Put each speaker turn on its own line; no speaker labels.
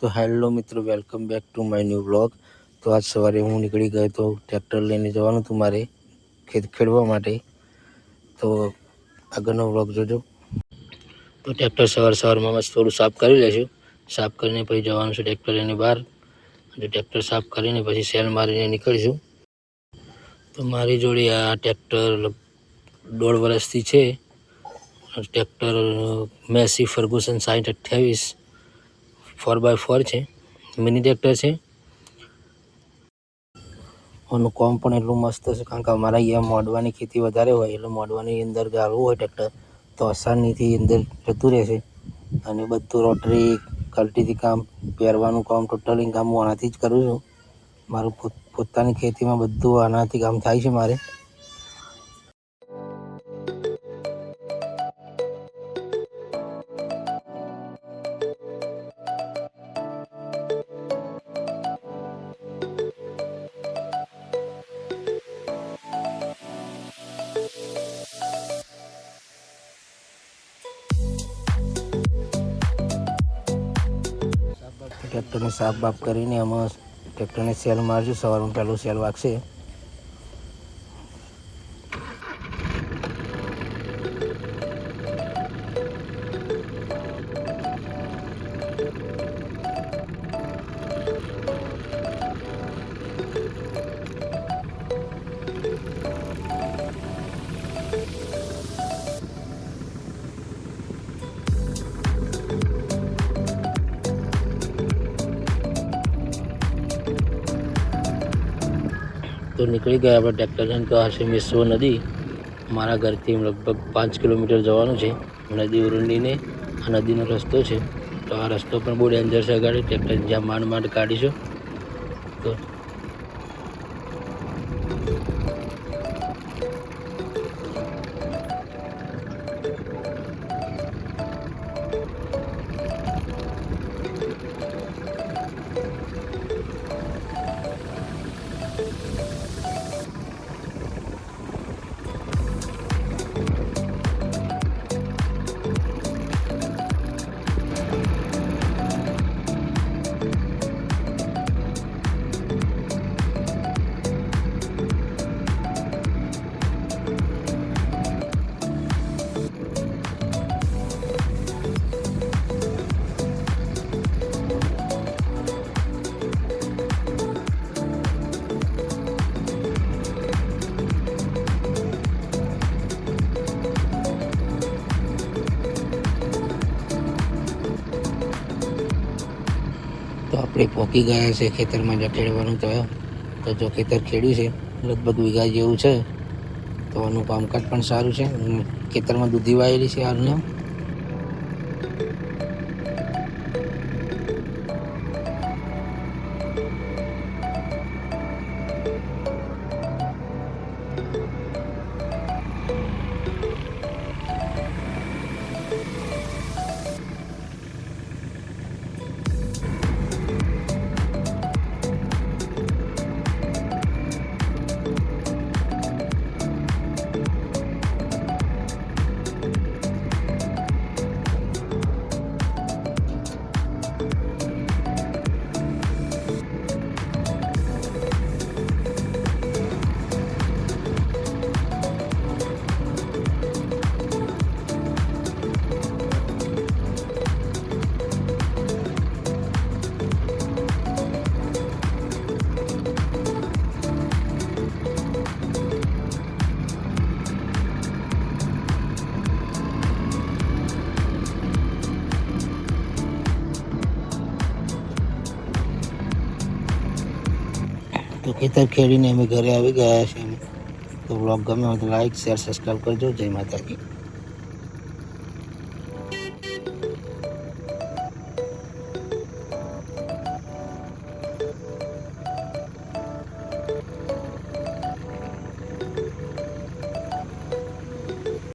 તો હેલો મિત્રો, welcome back to my new vlog. તો આજ સવારે હું નીકળી ગયો તો ટ્રેક્ટર લઈને જવાનું હતું મારે ખેત ખેડવા માટે। તો આગળનો વ્લોગ જોજો। તો ટ્રેક્ટર સવારમાં મસ્ત થોડું સાફ કરી લેશું। સાફ કરીને પછી જવાનું છે ટ્રેક્ટર લઈને બહાર। અને ટ્રેક્ટર સાફ કરીને પછી સેલ મારીને નીકળીશું। તો મારી જોડે આ ટ્રેક્ટર 1.5 વર્ષથી છે। ટ્રેક્ટર મેસી ફર્ગુસન 6028 4x4 છે, મિની ટ્રેક્ટર છે। આનું કોમ પણ એટલું મસ્ત છે, કારણ કે અમારા અહીંયા મોડવાની ખેતી વધારે હોય એટલે મોડવાની અંદર ગાળવું હોય ટ્રેક્ટર તો આસાનીથી અંદર જતું રહેશે। અને બધું રોટરી કલ્ટીથી કામ, પહેરવાનું કામ, ટોટલી કામ હું આનાથી જ કરું છું। મારું પોતાની ખેતીમાં બધું આનાથી કામ થાય છે મારે। ટ્રેક્ટરને સાફ બાફ કરીને આમાં ટ્રેક્ટરને સેલ મારશું। સવારમાં પહેલું સેલ વાગશે। તો નીકળી ગયા આપણે ટ્રેક્ટર લઈને। તો આ છે મેશ્વો નદી। મારા ઘરથી લગભગ 5 કિલોમીટર જવાનું છે નદી ઉરુંડીને। આ નદીનો રસ્તો છે। તો આ રસ્તો પણ બહુ ડેન્જર છે। ગાડી ટ્રેક્ટર જ્યાં માંડ માંડ કાઢીશું। તો આપણે પહોંચી ગયા છે ખેતરમાં જ્યાં ખેડવાનું તો જો ખેતર ખેડ્યું છે લગભગ વીઘા જેવું છે। તો આનું કામકાજ પણ સારું છે। ખેતરમાં દૂધી વાયેલી છે હાલને। તો ખેતર ખેડીને અમે ઘરે આવી ગયા છીએ। તો વ્લોગ ગમ્યો હોય તો લાઈક, શેર, સબસ્ક્રાઈબ કરજો। જય માતાજી।